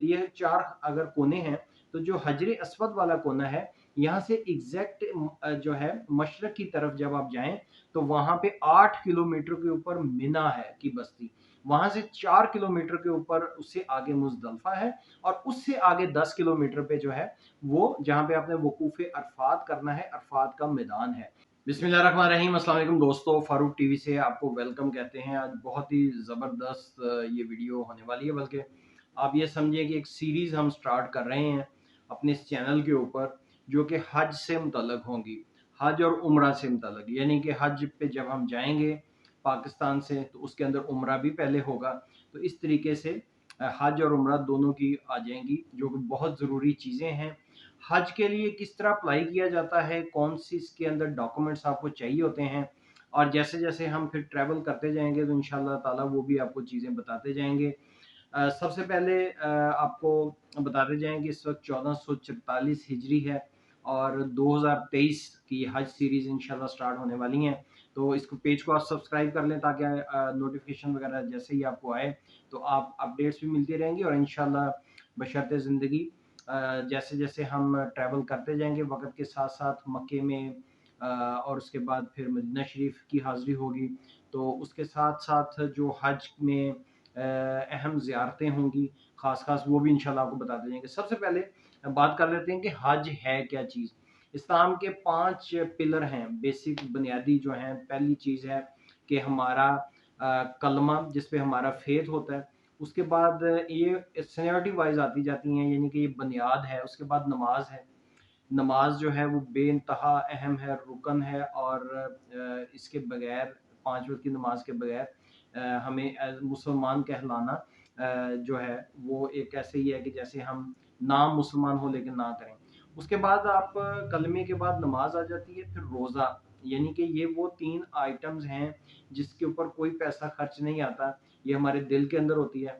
ये 4 अगर कोने हैं, तो जो हजर अस्वद वाला कोना है, यहाँ से एग्जैक्ट जो है मशरक की तरफ जब आप जाएं, तो वहां पे 8 किलोमीटर के ऊपर मिना है की बस्ती, वहां से 4 किलोमीटर के ऊपर उससे आगे मुजदलफा है, और उससे आगे 10 किलोमीटर पे जो है वो जहाँ पे आपने वकूफ़े अरफात करना है, अरफात का मैदान है। बिस्मिल्लाहिर्रहमानिर्रहीम, अस्सलाम वालेकुम दोस्तों, फारूक टीवी से आपको वेलकम कहते हैं। आज बहुत ही ज़बरदस्त ये वीडियो होने वाली है, बल्कि आप ये समझिए कि एक सीरीज़ हम स्टार्ट कर रहे हैं अपने इस चैनल के ऊपर, जो कि हज से मुतल्लक होंगी, हज और उम्रा से मुतल्लक। यानी कि हज पे जब हम जाएंगे पाकिस्तान से, तो उसके अंदर उम्रा भी पहले होगा। तो इस तरीके से हज और उम्रा दोनों की आ जाएंगी, जो कि बहुत ज़रूरी चीज़ें हैं। हज के लिए किस तरह अप्लाई किया जाता है, कौन सी इसके अंदर डॉक्यूमेंट्स आपको चाहिए होते हैं, और जैसे जैसे हम फिर ट्रैवल करते जाएंगे तो इंशाल्लाह ताला वो भी आपको चीज़ें बताते जाएंगे। सबसे पहले आपको बताते जाएं कि इस वक्त 1444 हिजरी है, और 2023 की हज सीरीज इंशाल्लाह स्टार्ट होने वाली हैं। तो इसको पेज को आप सब्सक्राइब कर लें, ताकि नोटिफिकेशन वगैरह जैसे ही आपको आए तो आप अपडेट्स भी मिलती रहेंगी, और इंशाल्लाह बशर्ते ज़िंदगी जैसे जैसे हम ट्रैवल करते जाएंगे वक्त के साथ साथ मक्के में, और उसके बाद फिर मदीना शरीफ की हाज़िरी होगी, तो उसके साथ साथ जो हज में अहम ज़ियारतें होंगी, ख़ास ख़ास वो भी इंशाल्लाह आपको बताते जाएंगे। सबसे पहले बात कर लेते हैं कि हज है क्या चीज़। इस्लाम के 5 पिलर हैं, बेसिक बुनियादी जो हैं। पहली चीज़ है कि हमारा कलमा, जिस पे हमारा फेथ होता है। उसके बाद ये सीनियरिटी वाइज आती जाती हैं, यानी कि ये बुनियाद है। उसके बाद नमाज है। नमाज जो है वो बेइंतहा अहम है, रुकन है, और इसके बगैर, 5 वक्त की नमाज के बगैर हमें मुसलमान कहलाना जो है वो एक ऐसे ही है कि जैसे हम नाम मुसलमान हो लेकिन ना करें। उसके बाद आप कलमे के बाद नमाज आ जाती है, फिर रोज़ा। यानी कि ये वो 3 आइटम्स हैं जिसके ऊपर कोई पैसा खर्च नहीं आता। ये हमारे दिल के अंदर होती है,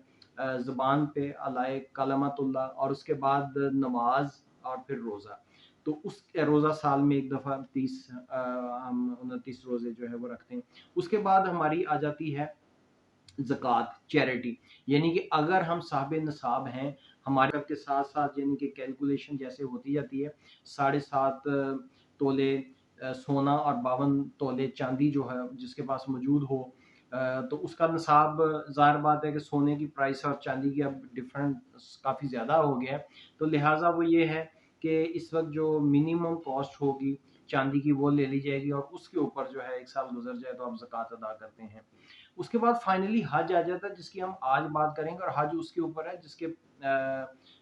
ज़ुबान पे अलाए कलमतुल्लाह, और उसके बाद नमाज, और फिर रोज़ा। तो उस रोज़ा साल में एक दफ़ा 30 हम 29 रोज़े जो है वो रखते हैं। उसके बाद हमारी आ जाती है ज़कात, चैरिटी। यानी कि अगर हम साहिब निसाब हैं, हमारे के साथ साथ, यानी कि कैलकुलेशन जैसे होती जाती है, 7.5 तोले सोना और 52 तोले चांदी जो है जिसके पास मौजूद हो, तो उसका निसाब, ज़ाहिर बात है कि सोने की प्राइस और चांदी की अब डिफरेंट काफ़ी ज़्यादा हो गया है। तो लिहाजा वो ये है कि इस वक्त जो मिनिमम कॉस्ट होगी चांदी की, वो ले ली जाएगी, और उसके ऊपर जो है 1 साल गुजर जाए तो आप ज़कात अदा करते हैं। उसके बाद फाइनली हज आ जाता है, जिसकी हम आज बात करेंगे। और हज उसके ऊपर है जिसके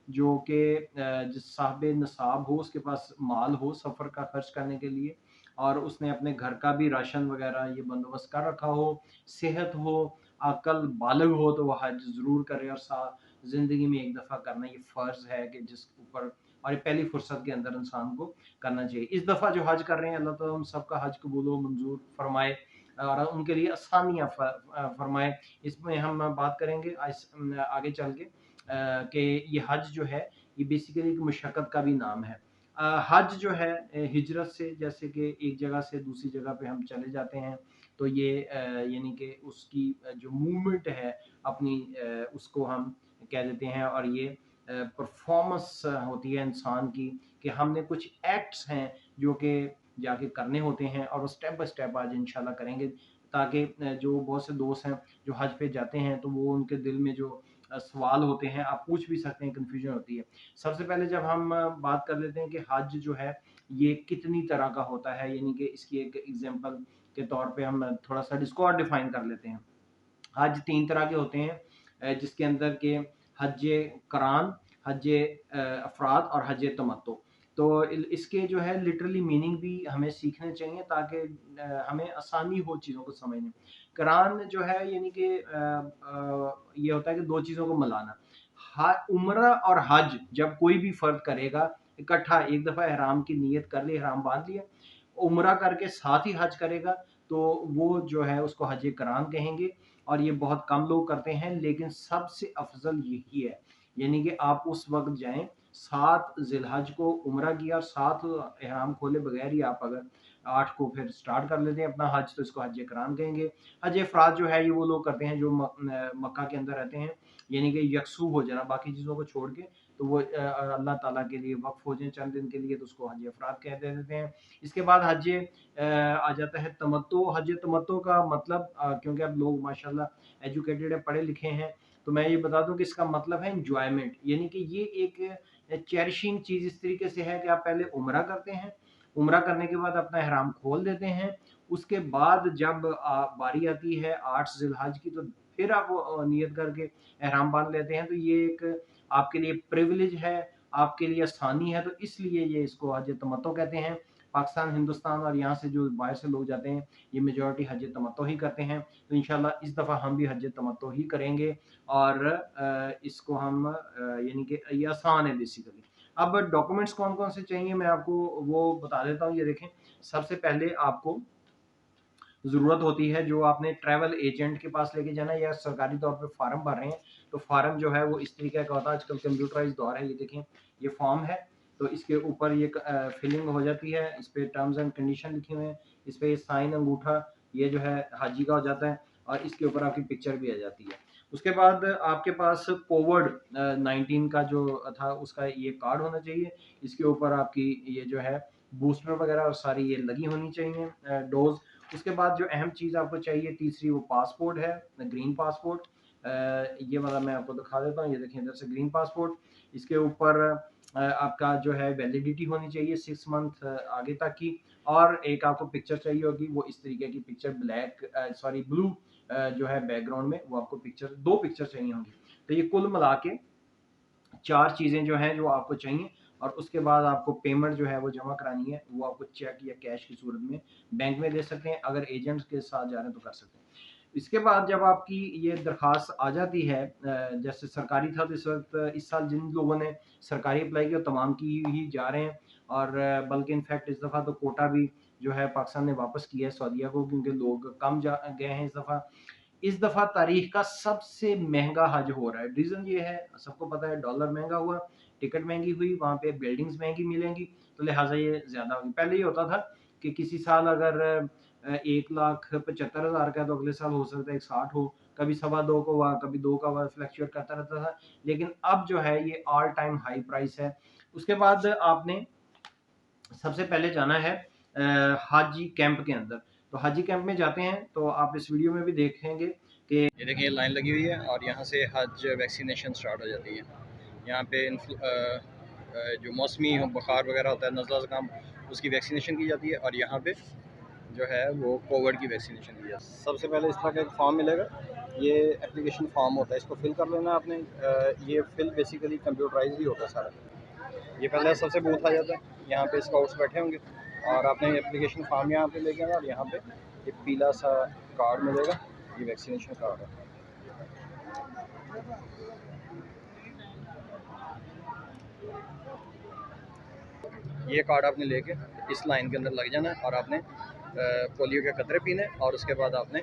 जो कि जिस साहिब निसाब हो, उसके पास माल हो सफ़र का खर्च करने के लिए, और उसने अपने घर का भी राशन वगैरह ये बंदोबस्त कर रखा हो, सेहत हो, अकल बालिग हो, तो वह हज ज़रूर करे। और ज़िंदगी में एक दफ़ा करना ये फ़र्ज़ है कि जिस ऊपर, और ये पहली फुर्सत के अंदर इंसान को करना चाहिए। इस दफ़ा जो हज कर रहे हैं, अल्लाह ताला उन सबका हज कबूल व मंजूर फरमाए, और उनके लिए आसानियाँ फरमाए। इसमें हम बात करेंगे आगे चल के कि ये हज जो है ये बेसिकली एक मशक्क़त का भी नाम है। हज जो है हिजरत से, जैसे कि एक जगह से दूसरी जगह पे हम चले जाते हैं, तो ये यानी कि उसकी जो मूवमेंट है अपनी, उसको हम कह देते हैं। और ये परफॉर्मेंस होती है इंसान की, कि हमने कुछ एक्ट्स हैं जो कि जाके करने होते हैं, और वो स्टेप बाय स्टेप आज इंशाल्लाह करेंगे, ताकि जो बहुत से दोस्त हैं जो हज पे जाते हैं, तो वो उनके दिल में जो सवाल होते हैं, आप पूछ भी सकते हैं, कन्फ्यूजन होती है। सबसे पहले जब हम बात कर लेते हैं कि हज जो है ये कितनी तरह का होता है, यानी कि इसकी एक एग्जांपल के तौर पे हम थोड़ा सा इसको और डिफाइन कर लेते हैं। हज 3 तरह के होते हैं, जिसके अंदर के हज करान, हज अफराद और हज तमत्तो। तो इसके जो है लिटरली मीनिंग भी हमें सीखने चाहिए, ताकि हमें आसानी हो चीज़ों को समझने। करान जो है यानी कि ये होता है कि दो चीज़ों को मिलाना। उम्रा और हज जब कोई भी फर्द करेगा इकट्ठा, एक दफ़ा एहराम की नीयत कर ली, एहराम बांध लिया, उम्रा करके साथ ही हज करेगा, तो वो जो है उसको हज करान कहेंगे। और ये बहुत कम लोग करते हैं, लेकिन सबसे अफजल यही है। यानी कि आप उस वक्त जाएं, 7 जिलहज को उम्रा किया, 7 एहराम खोले बगैर ही आप अगर 8 को फिर स्टार्ट कर लेते हैं अपना हज, तो इसको हज करान कहेंगे। हज इफराद जो है ये वो लोग करते हैं जो मक्का के अंदर रहते हैं, यानी कि यकसू हो जाना बाकी चीज़ों को छोड़ के, तो वो अल्लाह ताला के लिए वक्फ हो जाए चंद दिन के लिए, तो उसको हज इफराद कह देते हैं। इसके बाद हज आ जाता है तमत्तो। हज तमत्तो का मतलब क्योंकि अब लोग माशाल्लाह एजुकेटेड है, पढ़े लिखे हैं, तो मैं ये बता दूं कि इसका मतलब है एंजॉयमेंट, यानी कि ये एक चेरिशिंग चीज़ इस तरीके से है कि आप पहले उम्रा करते हैं, उम्रा करने के बाद अपना ihram खोल देते हैं, उसके बाद जब बारी आती है 8 ज़िलहज की, तो फिर आप नियत करके ihram बांध लेते हैं। तो ये एक आपके लिए प्रिविलेज है, आपके लिए आसानी है, तो इसलिए ये इसको हज तमत्तो कहते हैं। पाकिस्तान, हिंदुस्तान और यहाँ से जो बाहर से लोग जाते हैं, ये मेजॉरिटी हज तमत्तो ही करते हैं। तो इंशाल्लाह इस दफ़ा हम भी हज तमत्तो ही करेंगे, और इसको हम यानी कि ये आसान है बेसिकली। अब डॉक्यूमेंट्स कौन कौन से चाहिए मैं आपको वो बता देता हूँ। ये देखें, सबसे पहले आपको ज़रूरत होती है, जो आपने ट्रैवल एजेंट के पास लेके जाना है या सरकारी तौर पे फार्म भर रहे हैं, तो फार्म जो है वो इस तरीके का होता है। आजकल कंप्यूटराइज्ड दौर है, ये देखें ये फॉर्म है, तो इसके ऊपर ये फिलिंग हो जाती है, इस पे टर्म्स एंड कंडीशन लिखे हुए हैं, इस पे साइन अंगूठा ये जो है हाजी का हो जाता है, और इसके ऊपर आपकी पिक्चर भी आ जाती है। उसके बाद आपके पास कोविड 19 का जो था उसका ये कार्ड होना चाहिए, इसके ऊपर आपकी ये जो है बूस्टर वगैरह और सारी ये लगी होनी चाहिए डोज। उसके बाद जो अहम चीज़ आपको चाहिए तीसरी, वो पासपोर्ट है, ग्रीन पासपोर्ट। ये वाला मैं आपको दिखा देता हूँ, ये देखें इधर से ग्रीन पासपोर्ट, इसके ऊपर आपका जो है वैलिडिटी होनी चाहिए 6 मंथ आगे तक की, और एक आपको पिक्चर चाहिए होगी, वो इस तरीके की पिक्चर ब्लैक सॉरी ब्लू जो है बैकग्राउंड में, वो आपको पिक्चर 2 पिक्चर चाहिए होंगी। तो ये कुल मिला के 4 चीज़ें जो हैं जो आपको चाहिए, और उसके बाद आपको पेमेंट जो है वो जमा करानी है, वो आपको चेक या कैश की सूरत में बैंक में दे सकते हैं, अगर एजेंट्स के साथ जा रहे हैं तो कर सकते हैं। इसके बाद जब आपकी ये दरख्वास्त आ जाती है, जैसे सरकारी था तो इस वक्त इस साल जिन लोगों ने सरकारी अप्लाई किया तमाम की ही जा रहे हैं, और बल्कि इनफैक्ट इस दफ़ा तो कोटा भी जो है पाकिस्तान ने वापस किया है सऊदीया को, क्योंकि लोग कम जा गए हैं इस दफ़ा। इस दफ़ा तारीख का सबसे महंगा हज हो रहा है। रीज़न ये है, सबको पता है डॉलर महंगा हुआ, टिकट महंगी हुई, वहाँ पे बिल्डिंग्स महंगी मिलेंगी, तो लिहाजा ये ज़्यादा होगी। पहले ये होता था कि किसी साल अगर 1,75,000 का है, तो अगले साल हो सकता है 1,60 हो, कभी 2.25 को हुआ, कभी 2 का हुआ, फ्लक्चुएट करता रहता था। लेकिन अब जो है ये ऑल टाइम हाई प्राइस है। उसके बाद आपने सबसे पहले जाना है हाजी कैंप के अंदर। तो हाजी कैंप में जाते हैं तो आप इस वीडियो में भी देखेंगे कि ये देखिए लाइन लगी हुई है, और यहाँ से हज वैक्सीनेशन स्टार्ट हो जाती है। यहाँ पे जो मौसमी बुखार वगैरह होता है, नज़ला ज़ुकाम, उसकी वैक्सीनेशन की जाती है, और यहाँ पे जो है वो कोविड की वैक्सीनेशन की जाती है। सबसे पहले इस तरह का एक फॉर्म मिलेगा, ये एप्लीकेशन फॉर्म होता है, इसको फिल कर लेना आपने। ये फिल बेसिकली कंप्यूटराइज ही होता है सारा। ये पहले सबसे बूथ आ जाता है, यहाँ पे स्काउट्स बैठे होंगे, और आपने एप्लीकेशन फॉर्म यहाँ पे लेके आना, और यहाँ पे एक पीला सा कार्ड मिलेगा, ये वैक्सीनेशन कार्ड है। ये कार्ड आपने लेके इस लाइन के अंदर लग जाना है, और आपने पोलियो के कतरे पीने, और उसके बाद आपने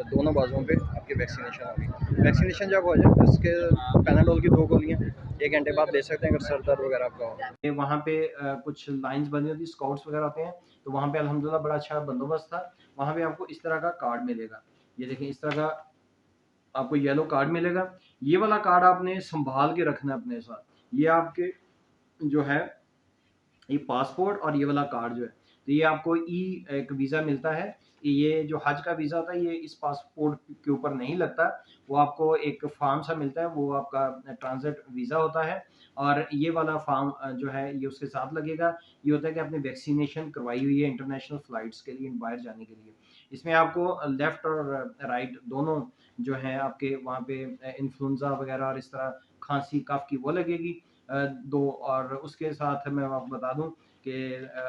दोनों बाजुओं पे आपकी वैक्सीनेशन होगी। वैक्सीनेशन जब हो जाए तो इसके पैनाडोल की 2 गोलियाँ 1 घंटे बाद ले सकते हैं, अगर सर दर्द वगैरह आपका हो। वहाँ पे कुछ लाइंस बनी होती, स्काउट्स वगैरह होते हैं, तो वहाँ पे अल्हम्दुलिल्लाह बड़ा अच्छा बंदोबस्त था। वहाँ पे आपको इस तरह का कार्ड मिलेगा, ये देखें इस तरह का आपको येलो कार्ड मिलेगा। ये वाला कार्ड आपने संभाल के रखना है अपने साथ। ये आपके जो है ये पासपोर्ट और ये वाला कार्ड जो है, तो ये आपको एक वीज़ा मिलता है। ये जो हज का वीज़ा होता है ये इस पासपोर्ट के ऊपर नहीं लगता, वो आपको एक फॉर्म सा मिलता है, वो आपका ट्रांजिट वीज़ा होता है, और ये वाला फॉर्म जो है ये उसके साथ लगेगा। ये होता है कि आपने वैक्सीनेशन करवाई हुई है इंटरनेशनल फ्लाइट्स के लिए, बाहर जाने के लिए। इसमें आपको लेफ्ट और राइट दोनों जो है आपके वहाँ पे इन्फ्लुएंजा वगैरह और इस तरह खांसी कफ की वो लगेगी दो, और उसके साथ मैं आपको बता दूं कि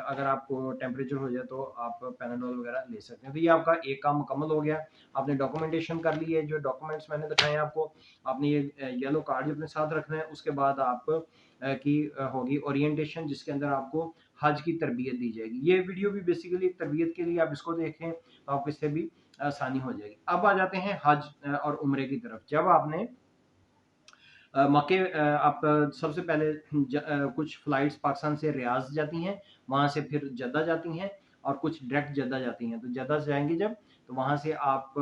अगर आपको टेम्परेचर हो जाए तो आप पैनाडोल वगैरह ले सकते हैं। तो ये आपका एक काम मुकम्मल हो गया, आपने डॉक्यूमेंटेशन कर ली है, जो डॉक्यूमेंट्स मैंने दिखाए आपको, आपने ये येलो कार्ड अपने साथ रखना है। उसके बाद आप की होगी ओरिएंटेशन, जिसके अंदर आपको हज की तरबियत दी जाएगी। ये वीडियो भी बेसिकली तरबियत के लिए, आप इसको देखें तो आपको इससे भी आसानी हो जाएगी। अब आ जाते हैं हज और उम्रे की तरफ। जब आपने मक्के आप सबसे पहले कुछ फ़्लाइट्स पाकिस्तान से रियाज़ जाती हैं, वहाँ से फिर जद्दा जाती हैं, और कुछ डायरेक्ट जद्दा जाती हैं। तो जद्दा से जाएँगे जब, तो वहाँ से आप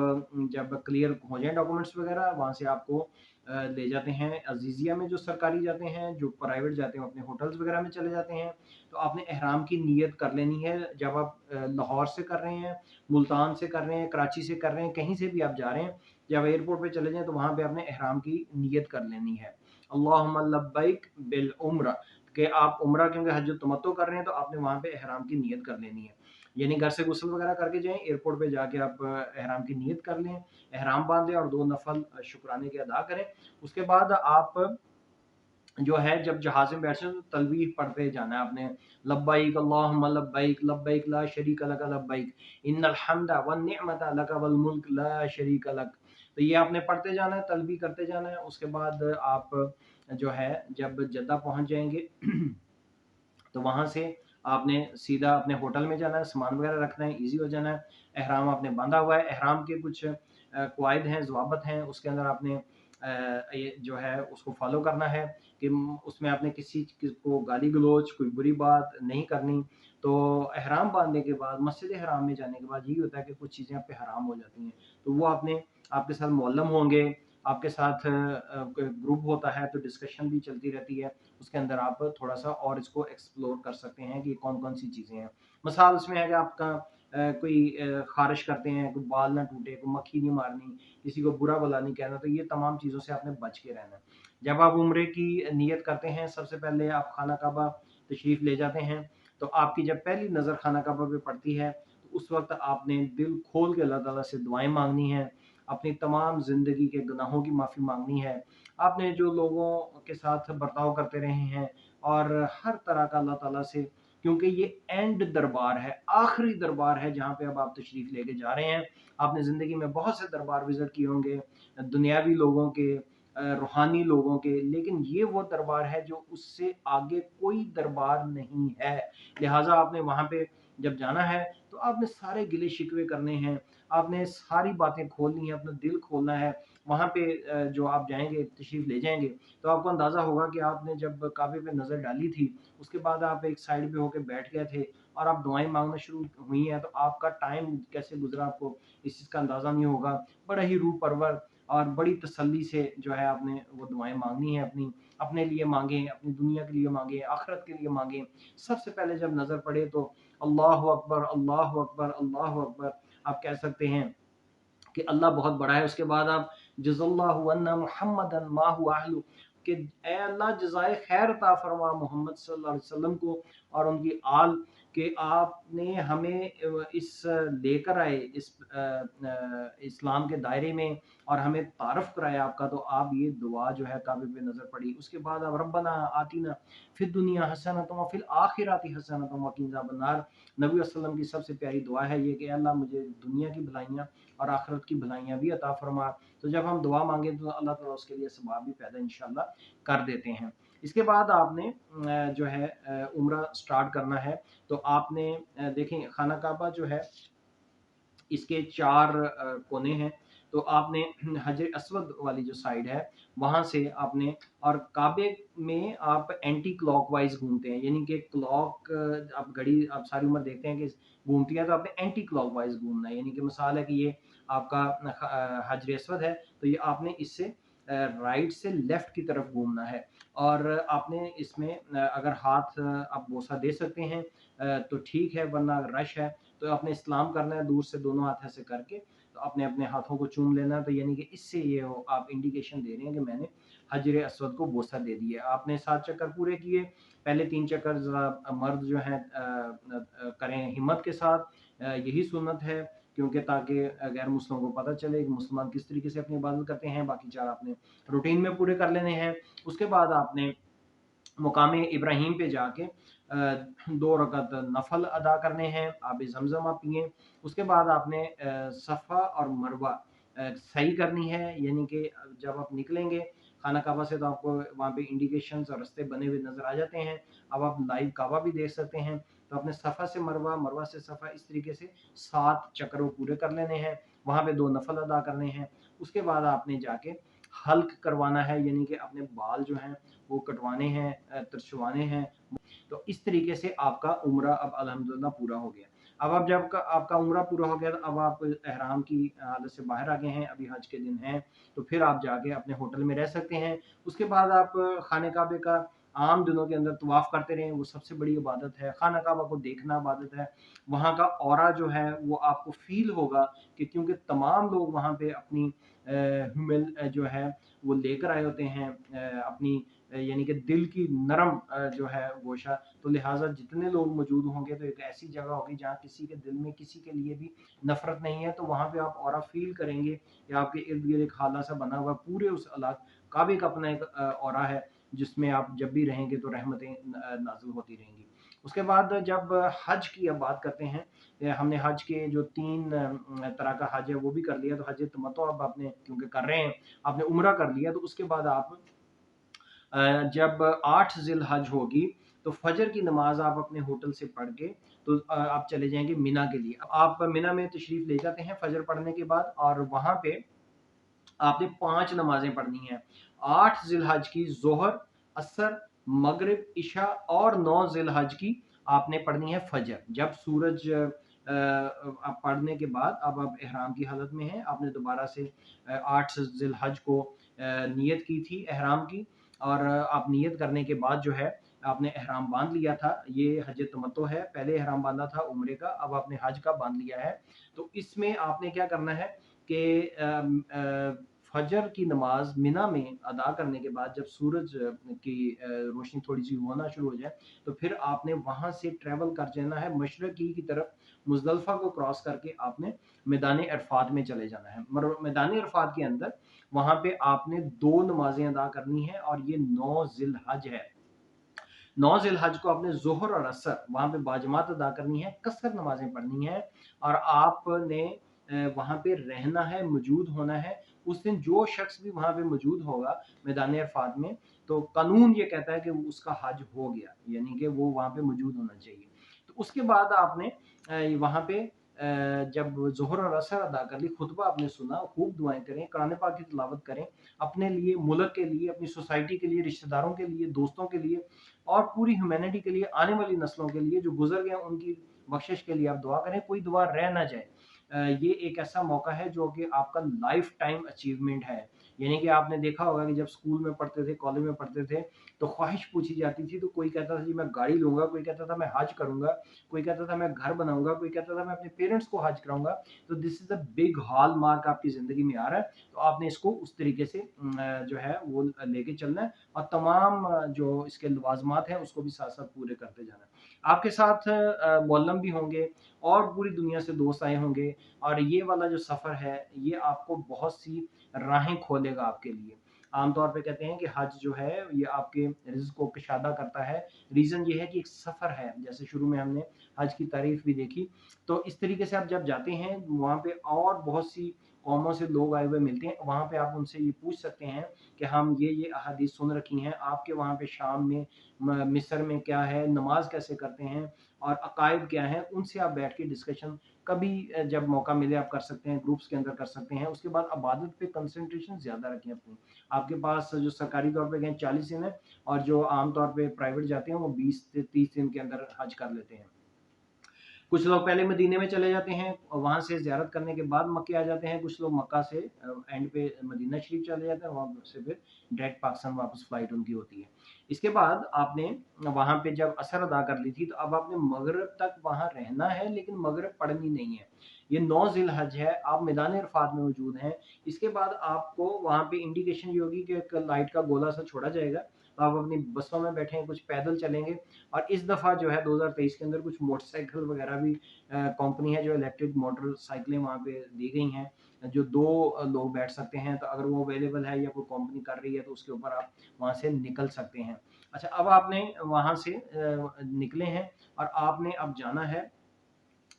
जब क्लियर हो जाएँ डॉक्यूमेंट्स वगैरह, वहाँ से आपको ले जाते हैं अज़ीज़िया में, जो सरकारी जाते हैं, जो प्राइवेट जाते हैं अपने होटल्स वगैरह में चले जाते हैं। तो आपने इहराम की नियत कर लेनी है, जब आप लाहौर से कर रहे हैं, मुल्तान से कर रहे हैं, कराची से कर रहे हैं, कहीं से भी आप जा रहे हैं, जब एयरपोर्ट पे चले जाएँ तो वहाँ पे आपने इहराम की नियत कर लेनी है। अल्लाहुम्मा लब्बैक बिल उम्रा, कि आप उम्रा क्योंकि हज तमत्तु कर रहे हैं, तो आपने वहाँ पे इहराम की नियत कर लेनी है। यानी घर से गुस्ल वगैरह करके जाएँ, एयरपोर्ट पे जाके आप इहराम की नियत कर लें, इहराम बाँधें और 2 नफ़ल शुक्राने के अदा करें। उसके बाद आप जो है जब जहाज़ में बैठे तो तलबीह पढ़ते जाना है आपने, लब्बैक अल्लाहुम्मा लब्बैक, लब्बैक ला शरीका लक लब्बैक, इन्नल हम्दा वन निअमता लक वल मुल्क ला शरीका लक। तो ये आपने पढ़ते जाना है, तलबीह करते जाना है। उसके बाद आप जो है जब जद्दा पहुँच जाएँगे तो वहाँ से आपने सीधा अपने होटल में जाना है, सामान वगैरह रखना है, ईज़ी हो जाना है। एहराम आपने बाँधा हुआ है, एहराम के कुछ कवायद हैं, ज़वाबित हैं, उसके अंदर आपने ये जो है उसको फ़ॉलो करना है कि उसमें आपने किसी को गाली-गलौच, कोई बुरी बात नहीं करनी। तो एहराम बाँधने के बाद, मस्जिद हराम में जाने के बाद यही होता है कि कुछ चीज़ें आप पे हराम हो जाती हैं। तो वो आपने आपके साथ मुअल्लम होंगे, आपके साथ कोई ग्रुप होता है तो डिस्कशन भी चलती रहती है। उसके अंदर आप थोड़ा-सा और इसको एक्सप्लोर कर सकते हैं कि कौन-कौन सी चीज़ें हैं। मिसाल उसमें है कि आपका कोई ख़ारिश करते हैं, कोई बाल ना टूटे, कोई मक्खी नहीं मारनी, किसी को बुरा-भला नहीं कहना, तो ये तमाम चीज़ों से आपने बच के रहना है। जब आप उम्रे की नियत करते हैं, सबसे पहले आप खाना काबा तशरीफ़ ले जाते हैं, तो आपकी जब पहली नज़र खाना काबा पे पड़ती है, तो उस वक़्त आपने दिल खोल के अल्लाह ताला से दुआएँ माँगनी हैं, अपनी तमाम ज़िंदगी के गुनाहों की माफ़ी माँगनी है। आपने जो लोगों के साथ बर्ताव करते रहे हैं और हर तरह का अल्लाह ताला से, क्योंकि ये एंड दरबार है, आखिरी दरबार है जहाँ पे अब आप तशरीफ़ लेके जा रहे हैं। आपने ज़िंदगी में बहुत से दरबार विज़िट किए होंगे, दुनियावी लोगों के, रूहानी लोगों के, लेकिन ये वो दरबार है जो उससे आगे कोई दरबार नहीं है। लिहाज़ा आपने वहाँ पे जब जाना है तो आपने सारे गिले-शिकवे करने हैं, आपने सारी बातें खोलनी है, अपना दिल खोलना है। वहाँ पे जो आप जाएँगे, तशरीफ़ ले जाएँगे, तो आपको अंदाज़ा होगा कि आपने जब काबे पे नज़र डाली थी, उसके बाद आप एक साइड पे होके बैठ गए थे और आप दुआएँ माँगना शुरू हुई हैं, तो आपका टाइम कैसे गुज़रा आपको इस चीज़ का अंदाज़ा नहीं होगा। बड़ा ही रूह परवर और बड़ी तसल्ली से जो है आपने वो दुआएँ माँगनी है अपनी, अपने लिए माँगे, अपनी दुनिया के लिए माँगे, आखिरत के लिए माँगे। सबसे पहले जब नज़र पड़े तो अल्लाहु अकबर, अल्लाहु अकबर, अल्लाहु अकबर आप कह सकते हैं कि अल्लाह बहुत बड़ा है। उसके बाद आप जज़ल्लाहु अन्ना मुहम्मदन मा हुवा अहलु, कि ए अल्लाह जज़ाए खैर अता फरमा मोहम्मद सल्लल्लाहु अलैहि वसल्लम को और उनकी आल, कि आपने हमें इस लेकर आए इस इस्लाम के दायरे में और हमें तारफ़ कराया आपका। तो आप ये दुआ जो है काबे पे नज़र पड़ी। उसके बाद आप रब्बना आतिना फिद दुनिया हसनतम व फिल आखिरति हसनतम व क़िना अज़ाबन्नार। नबी वसल्लम की सबसे प्यारी दुआ है ये कि अल्लाह मुझे दुनिया की भलाइयाँ और आखिरत की भलाइयाँ भी अता फरमा। तो जब हम दुआ मांगे तो अल्लाह ताला उसके लिए सवाब भी पैदा इंशाल्लाह कर देते हैं। इसके बाद आपने जो है उम्रा स्टार्ट करना है। तो आपने देखें खाना काबा जो है इसके 4 कोने हैं। तो आपने हजर अस्वद वाली जो साइड है, वहाँ से आपने, और काबे में आप एंटी क्लॉकवाइज़ घूमते हैं, यानी कि क्लॉक आप घड़ी आप सारी उम्र देखते हैं कि घूमती है, तो आपने एंटी क्लॉकवाइज़ घूमना है। यानी कि मिसाल है कि ये आपका हजर अस्वद है, तो ये आपने इससे राइट से लेफ्ट की तरफ घूमना है। और आपने इसमें अगर हाथ आप बोसा दे सकते हैं तो ठीक है, वरना रश है तो आपने इस्लाम करना है दूर से दोनों हाथ ऐसे करके, तो आपने अपने हाथों को चूम लेना है। तो यानी कि इससे ये हो आप इंडिकेशन दे रहे हैं कि मैंने हजर अस्वद को बोसा दे दिया। आपने 7 चक्कर पूरे किए, पहले 3 चक्कर ज़रा मर्द जो हैं करें हिम्मत के साथ, यही सुन्नत है, क्योंकि ताकि गैर मुस्लिमों को पता चले कि मुसलमान किस तरीके से अपनी इबादत करते हैं। बाकी 4 आपने रूटीन में पूरे कर लेने हैं। उसके बाद आपने मुकाम इब्राहीम पे जाके 2 रकात नफ़ल अदा करने हैं, आब ज़मज़म आप पिएँ। उसके बाद आपने सफ़ा और मरवा सही करनी है, यानी कि जब आप निकलेंगे खाना काबा से तो आपको वहाँ पे इंडिकेशंस और रास्ते बने हुए नज़र आ जाते हैं। अब आप लाइव काबा भी देख सकते हैं। तो आपने सफ़ा से मरवा, मरवा से सफ़ा, इस तरीके से 7 चक्र वो पूरे कर लेने हैं। वहाँ पे 2 नफ़ल अदा करने हैं। उसके बाद आपने जाके हल्क करवाना है, यानी कि अपने बाल जो हैं वो कटवाने हैं, तरछवाने हैं। तो इस तरीके से आपका उम्रा अब अल्हम्दुलिल्लाह पूरा हो गया। अब आप जब आपका उम्रा पूरा हो गया तो अब आप एहराम की हालत से बाहर आ गए हैं, अभी हज के दिन हैं, तो फिर आप जाके अपने होटल में रह सकते हैं। उसके बाद आप खाने काबे का आम दिनों के अंदर तवाफ करते रहें, वो सबसे बड़ी इबादत है। खाना काबा को देखना इबादत है। वहाँ का ऑरा जो है वो आपको फील होगा कि क्योंकि तमाम लोग वहाँ पे अपनी ह्यूमन जो है वो लेकर आए होते हैं अपनी यानी कि दिल की नरम जो है गोशा, तो लिहाजा जितने लोग मौजूद होंगे तो एक ऐसी जगह होगी जहाँ किसी के दिल में किसी के लिए भी नफरत नहीं है, तो वहाँ पे आप ऑरा फील करेंगे कि आपके इर्द गिर्द एक खाला सा बना हुआ पूरे उस काबे का अपना एक ऑरा है जिसमें आप जब भी रहेंगे तो रहमतें नाजिल होती रहेंगी। उसके बाद जब हज की अब बात करते हैं, हमने हज के जो 3 तरह का हज है वो भी कर लिया, तो हज तमत्तो अब आपने क्योंकि कर रहे हैं, आपने उम्रा कर लिया, तो उसके बाद आप जब 8 ज़िल हज होगी तो फजर की नमाज आप अपने होटल से पढ़ के तो आप चले जाएंगे मिना के लिए। आप मिना में तशरीफ ले जाते हैं फजर पढ़ने के बाद, और वहां पे आपने 5 नमाजें पढ़नी हैं। 8 ज़िलहज की ज़ोहर, असर, मगरिब, इशा, और 9 ज़िलहज की आपने पढ़नी है फजर। जब सूरज आप पढ़ने के बाद अब आप एहराम की हालत में हैं, आपने दोबारा से 8 ज़िलहज को नियत की थी एहराम की, और आप नियत करने के बाद जो है आपने एहराम बांध लिया था। ये हज तमत्तो है, पहले एहराम बांधा था उम्रे का, अब आपने हज का बांध लिया है। तो इसमें आपने क्या करना है कि फजर की नमाज मिना में अदा करने के बाद जब सूरज की रोशनी थोड़ी सी होना शुरू हो जाए, तो फिर आपने वहां से ट्रेवल कर जाना है मशरकी की तरफ। मुजदलफा को क्रॉस करके आपने मैदान अरफात में चले जाना है। मैदान अरफात के अंदर वहां पे आपने 2 नमाजें अदा करनी है, और ये 9 जिल हज है। 9 ज़िलहज को आपने ज़ोहर और असर वहाँ पे बाजमात अदा करनी है, कसर नमाज़ें पढ़नी हैं, और आपने वहाँ पे रहना है, मौजूद होना है। उस दिन जो शख्स भी वहाँ पे मौजूद होगा मैदान अरफात में, तो कानून ये कहता है कि उसका हज हो गया, यानी कि वो वहाँ पे मौजूद होना चाहिए। तो उसके बाद आपने वहाँ पे जब ज़ोहर और असर अदा कर ली, खुतबा आपने सुना, खूब दुआएं करें, कुरान पाक की तिलावत करें, अपने लिए, मुल्क के लिए, अपनी सोसाइटी के लिए, रिश्तेदारों के लिए, दोस्तों के लिए, और पूरी ह्यूमैनिटी के लिए, आने वाली नस्लों के लिए जो गुजर गए उनकी बख्शिश के लिए आप दुआ करें, कोई दुआ रह ना जाए। ये एक ऐसा मौका है जो कि आपका लाइफ टाइम अचीवमेंट है। यानी कि आपने देखा होगा कि जब स्कूल में पढ़ते थे, कॉलेज में पढ़ते थे, तो ख्वाहिश पूछी जाती थी, तो कोई कहता था जी मैं गाड़ी लूंगा, कोई कहता था मैं हज करूंगा, कोई कहता था मैं घर बनाऊंगा, कोई कहता था मैं अपने पेरेंट्स को हज कराऊंगा। तो this is a big hall mark आपकी जिंदगी में आ रहा है, तो आपने इसको उस तरीके से जो है वो लेके चलना है, और तमाम जो इसके लवाजमात हैं उसको भी साथ साथ पूरे करते जाना है। आपके साथ मौलम भी होंगे, और पूरी दुनिया से दोस्त आए होंगे, और ये वाला जो सफ़र है ये आपको बहुत सी राहें खोलेगा आपके लिए। आमतौर पे कहते हैं कि हज जो है ये आपके रिज़्क़ को कुशादा करता है। रीज़न ये है कि एक सफ़र है, जैसे शुरू में हमने हज की तारीफ भी देखी। तो इस तरीके से आप जब जाते हैं वहाँ पे और बहुत सी कौमों से लोग आए हुए मिलते हैं, वहाँ पे आप उनसे ये पूछ सकते हैं कि हम ये अहादीस सुन रखी हैं, आपके वहाँ पे शाम में मिस्र में क्या है, नमाज कैसे करते हैं, और अकायद क्या है, उनसे आप बैठ के डिस्कशन कभी जब मौका मिले आप कर सकते हैं, ग्रुप्स के अंदर कर सकते हैं। उसके बाद इबादत पे कंसंट्रेशन ज़्यादा रखें अपनी। आपके पास जो सरकारी तौर पे गए 40 दिन है, और जो आम तौर पे प्राइवेट जाते हैं वो 20 से 30 दिन के अंदर हज कर लेते हैं। कुछ लोग पहले मदीने में चले जाते हैं और वहाँ से ज़ियारत करने के बाद मक्के आ जाते हैं। कुछ लोग मक्का से एंड पे मदीना शरीफ चले जाते हैं, वहाँ से फिर डायरेक्ट पाकिस्तान वापस फ्लाइट उनकी होती है। इसके बाद आपने वहाँ पे जब असर अदा कर ली थी, तो अब आपने मगरिब तक वहाँ रहना है, लेकिन मगरिब पढ़नी नहीं है। ये 9 ज़िलहज है, आप मैदान अरफात में मौजूद हैं। इसके बाद आपको वहाँ पे इंडिकेशन ये होगी कि एक लाइट का गोला सा छोड़ा जाएगा, तो आप अपनी बसों में बैठे हैं, कुछ पैदल चलेंगे। और इस दफ़ा जो है 2023 के अंदर कुछ मोटरसाइकिल वगैरह भी कंपनी है जो इलेक्ट्रिक मोटरसाइकिलें वहाँ पे दी गई हैं, जो 2 लोग बैठ सकते हैं, तो अगर वो अवेलेबल है या कोई कंपनी कर रही है तो उसके ऊपर आप वहाँ से निकल सकते हैं। अच्छा, अब आपने वहाँ से निकले हैं, और आपने अब जाना है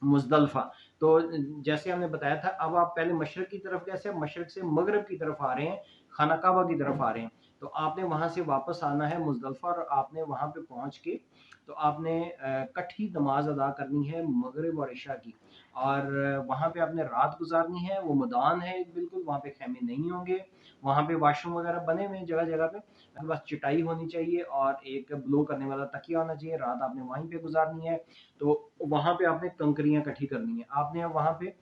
मुज़दलिफ़ा। तो जैसे हमने बताया था, अब आप पहले मशरिक़ की तरफ, कैसे मशरिक़ से मगरिब की तरफ आ रहे हैं, खाना काबा की तरफ आ रहे हैं। तो आपने वहाँ से वापस आना है मुज़दलिफ़ा, और आपने वहाँ पे पहुँच के तो आपने इकट्ठी नमाज़ अदा करनी है मगरिब और इशा की, और वहाँ पे आपने रात गुज़ारनी है। वो मैदान है एक बिल्कुल, वहाँ पे ख़ैमे नहीं होंगे, वहाँ पे वॉशरूम वग़ैरह बने हुए हैं जगह-जगह पे। आपके पास चटाई होनी चाहिए और एक ब्लो करने वाला तकिया होना चाहिए, रात आपने वहीं पे गुज़ारनी है। तो वहाँ पे आपने कंकरियाँ इकट्ठी करनी है। आपने वहाँ पे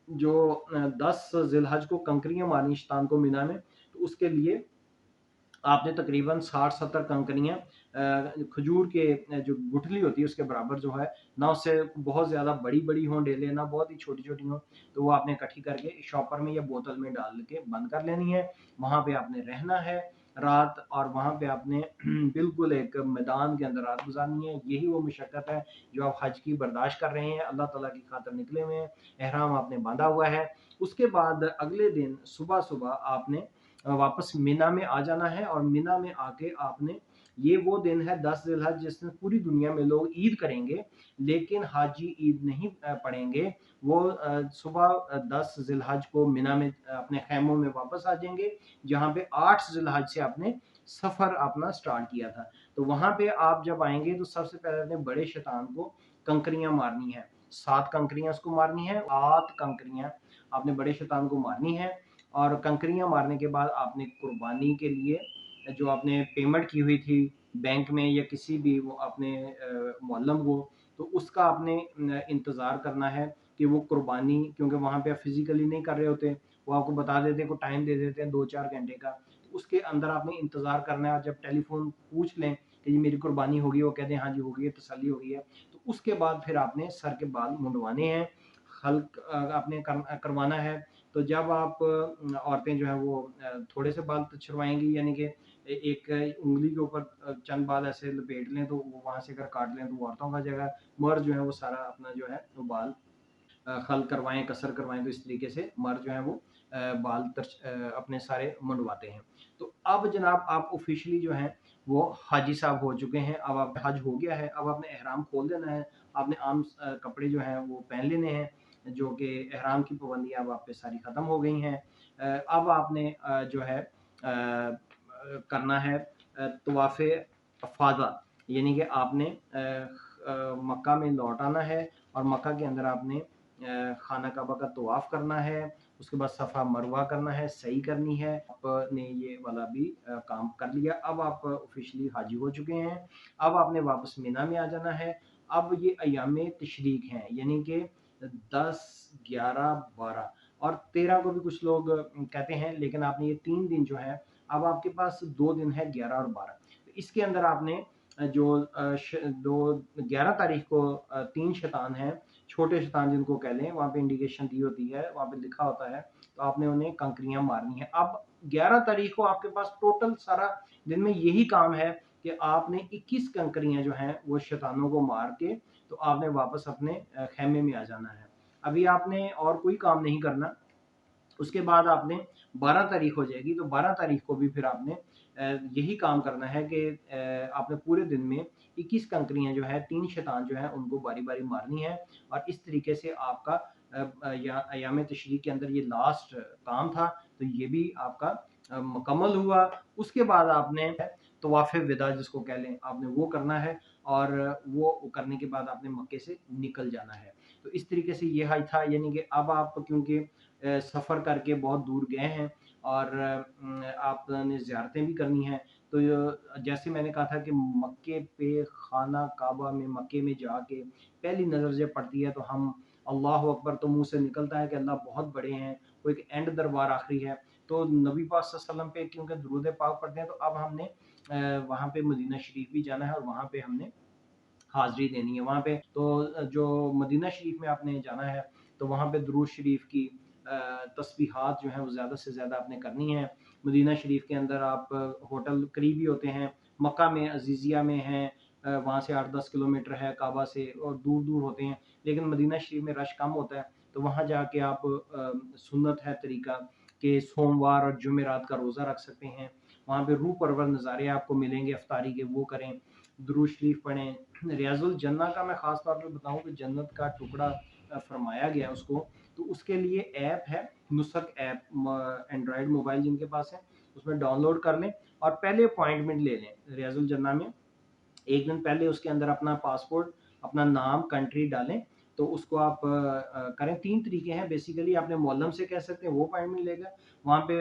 जो 10 ज़िलहज को कंकरियाँ मारनी शैतान को मिना में, तो उसके लिए आपने तकरीबन 60-70 कंकरियाँ खजूर के जो गुठली होती है उसके बराबर जो है, ना उससे बहुत ज़्यादा बड़ी-बड़ी हों डेलें, ना बहुत ही छोटी-छोटी हों, तो वो आपने इकट्ठी करके शॉपर में या बोतल में डाल के बंद कर लेनी है। वहाँ पे आपने रहना है रात, और वहाँ पे आपने बिल्कुल एक मैदान के अंदर रात गुज़ारनी है। यही वो मशक्क़त है जो आप हज की बर्दाश्त कर रहे हैं, अल्लाह ताला की खातिर निकले हुए हैं, एहराम आपने बाँधा हुआ है। उसके बाद अगले दिन सुबह-सुबह आपने वापस मिना में आ जाना है, और मिना में आके आपने, ये वो दिन है 10 ज़िलहज जिसमें पूरी दुनिया में लोग ईद करेंगे, लेकिन हाजी ईद नहीं पढ़ेंगे। वो सुबह 10 ज़िलहज को मिना में अपने ख़ैमों में वापस आ जाएँगे, जहाँ पे 8 ज़िलहज से आपने सफ़र अपना स्टार्ट किया था। तो वहाँ पे आप जब आएँगे तो सबसे पहले अपने बड़े शैतान को कंकरियाँ मारनी है। 7 कंकरियाँ उसको मारनी है, 8 कंकरियाँ आपने बड़े शैतान को मारनी है। और कंकरियाँ मारने के बाद आपने कुर्बानी के लिए जो आपने पेमेंट की हुई थी बैंक में या किसी भी वो अपने मुअल्लम को, तो उसका आपने इंतज़ार करना है कि वो कुर्बानी, क्योंकि वहाँ पे आप फिज़िकली नहीं कर रहे होते, वो आपको बता देते हैं, को टाइम दे देते हैं 2-4 घंटे का, तो उसके अंदर आपने इंतज़ार करना है। और जब टेलीफ़ोन पूछ लें कि जी मेरी कुर्बानी हो गई, वो कहते हैं हाँ जी हो गई है, तसल्ली हो गई है, तो उसके बाद फिर आपने सर के बाल मुंडवाने हैं, हल्क आपने करवाना है। तो जब आप औरतें जो हैं वो थोड़े से बाल छुड़वाएँगी, यानी कि एक उँगली के ऊपर चंद बाल ऐसे लपेट लें, तो वो वहाँ से अगर काट लें तो वो औरतों का जगह, मर्द जो है वो सारा अपना जो है वो बाल खल करवाएँ, कसर करवाएँ, तो इस तरीके से मर्द जो है वो बाल अपने सारे मुंडवाते हैं। तो अब जनाब आप ऑफ़िशियली जो हैं वो हाजी साहब हो चुके हैं, अब आप हज हो गया है, अब आपने एहराम खोल देना है, आपने आम कपड़े जो हैं वो पहन लेने हैं, जो कि एहराम की पाबंदियाँ अब आप पे सारी ख़त्म हो गई हैं। अब आपने जो है करना है तवाफ़े अफ़ादा, यानी कि आपने मक्का में लौट आना है, और मक्का के अंदर आपने खाना काबा का तवाफ़ करना है, उसके बाद सफ़ा मरवा करना है, सही करनी है। आपने ये वाला भी काम कर लिया, अब आप ऑफ़िशियली हाजी हो चुके हैं। अब आपने वापस मिना में आ जाना है। अब ये अय्याम तशरीक हैं, यानी कि 10, 11, 12 और 13 को भी कुछ लोग कहते हैं, लेकिन आपने ये 3 दिन जो है, अब आपके पास 2 दिन है 11 और 12। तो इसके अंदर आपने जो श दो 11 तारीख को 3 शैतान हैं, छोटे शैतान जिनको कह लें, वहाँ पे इंडिकेशन दी होती है, वहाँ पे लिखा होता है, तो आपने उन्हें कंकरियाँ मारनी है। अब 11 तारीख को आपके पास टोटल सारा दिन में यही काम है कि आपने 21 कंकरियाँ जो हैं, वो शैतानों को मार के, तो आपने वापस अपने ख़ैमे में आ जाना है। अभी आपने और कोई काम नहीं करना। उसके बाद आपने 12 तारीख हो जाएगी, तो 12 तारीख को भी फिर आपने यही काम करना है कि आपने पूरे दिन में 21 कंकरियाँ जो है, 3 शैतान जो हैं उनको बारी-बारी मारनी है, और इस तरीके से आपका या अय्याम तशरीक के अंदर ये लास्ट काम था, तो ये भी आपका मुकम्मल हुआ। उसके बाद आपने तवाफ़े विदा जिसको कह लें, आपने वो करना है, और वो करने के बाद आपने मक्के से निकल जाना है। तो इस तरीके से ये हज था, यानी कि अब आप क्योंकि सफ़र करके बहुत दूर गए हैं, और आपने ज़ियारतें भी करनी हैं, तो जैसे मैंने कहा था कि मक्के पे खाना काबा में मक्के में जाके पहली नज़र जब पड़ती है, तो हम अल्लाहु अकबर तो मुँह से निकलता है कि अल्लाह बहुत बड़े हैं, वो एक एंड दरबार आखिरी है। तो नबी पाक सल्लल्लाहु अलैहि वसल्लम पे क्योंकि दुरूद पाक पढ़ते हैं, तो अब हमने वहाँ पे मदीना शरीफ भी जाना है, और वहाँ पे हमने हाज़िरी देनी है वहाँ पे। तो जो मदीना शरीफ में आपने जाना है, तो वहाँ पे दुरूद शरीफ की तस्बीहात जो हैं वो ज़्यादा से ज़्यादा आपने करनी है। मदीना शरीफ के अंदर आप होटल करीबी होते हैं, मक्का में अज़ीज़िया में हैं, वहाँ से 8-10 किलोमीटर है काबा से, और दूर-दूर होते हैं। लेकिन मदीना शरीफ में रश कम होता है, तो वहाँ जाके आप सुन्नत है तरीका कि सोमवार और जुमेरात का रोज़ा रख सकते हैं। वहाँ पे रूह परवर नज़ारे आपको मिलेंगे इफ्तारी के, वो करें, दुरूद शरीफ पढ़ें। रियाजुल जन्ना का मैं ख़ास तौर पे बताऊँ कि जन्नत का टुकड़ा फरमाया गया उसको, तो उसके लिए ऐप है, नुसक ऐप, एंड्रॉयड मोबाइल जिनके पास है, उसमें डाउनलोड कर लें, और पहले अपॉइंटमेंट ले लें रियाजुल जन्ना में। एक दिन पहले उसके अंदर अपना पासपोर्ट, अपना नाम, कंट्री डालें, तो उसको आप करें। 3 तरीके हैं बेसिकली, आपने मोहल्लम से कह सकते हैं, वो अपॉइंटमेंट लेगा, वहाँ पे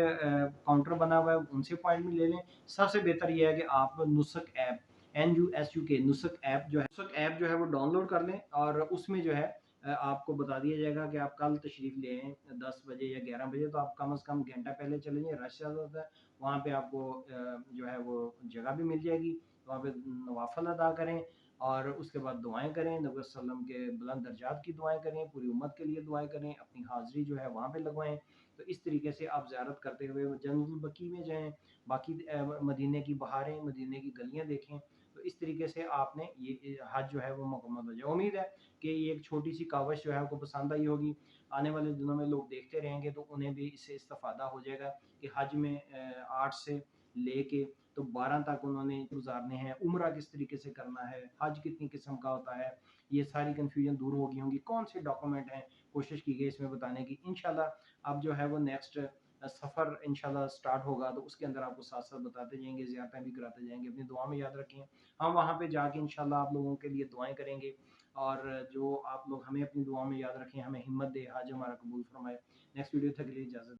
काउंटर बना हुआ है, उनसे अपॉइंटमेंट ले लें। सबसे बेहतर ये है कि आप नुस्ख ऐप, NUSUK नुस्ख ऐप जो है, नुस्ख ऐप जो है वो डाउनलोड कर लें, और उसमें जो है आपको बता दिया जाएगा कि आप कल तशरीफ़ ले आएँ 10 बजे या 11 बजे, तो आप कम से कम घंटा पहले चले जाएँ, रश ज़्यादा होता है। वहाँ पे आपको जो है वो जगह भी मिल जाएगी, वहाँ पे नवाफ़िल अदा करें, और उसके बाद दुआएँ करें, नबी वसल्लम के बुलंद दर्जात की दुआएँ करें, पूरी उम्मत के लिए दुआएँ करें, अपनी हाज़िरी जो है वहाँ पे लगवाएँ। तो इस तरीके से आप ज़ियारत करते हुए जन्नतुल बकी में जाएँ, बाकी मदीने की बहारें, मदीने की गलियाँ देखें। तो इस तरीके से आपने ये हज जो है वो मुकम्मल हो जाए। उम्मीद है कि ये एक छोटी-सी कावश जो है आपको पसंद आई होगी। आने वाले दिनों में लोग देखते रहेंगे तो उन्हें भी इससे इस्तेफ़ादा हो जाएगा कि हज में 8 से लेके तो 12 तक उन्होंने गुज़ारने हैं, उम्रा किस तरीके से करना है, हज कितनी किस्म का होता है, ये सारी कन्फ्यूजन दूर हो गई होंगी, कौन से डॉक्यूमेंट हैं, कोशिश की गई इसमें बताने की। इंशाल्लाह अब जो है वो नेक्स्ट सफ़र इंशाल्लाह स्टार्ट होगा, तो उसके अंदर आपको साथ-साथ बताते जाएँगे, ज़ियारतें भी कराते जाएँगे। अपनी दुआ में याद रखें, हम वहाँ पे जाके इंशाल्लाह आप लोगों के लिए दुआएँ करेंगे, और जो आप लोग हमें अपनी दुआ में याद रखें, हमें हिम्मत दे, हज हमारा कबूल फरमाए। नेक्स्ट वीडियो तक के लिए इजाज़त।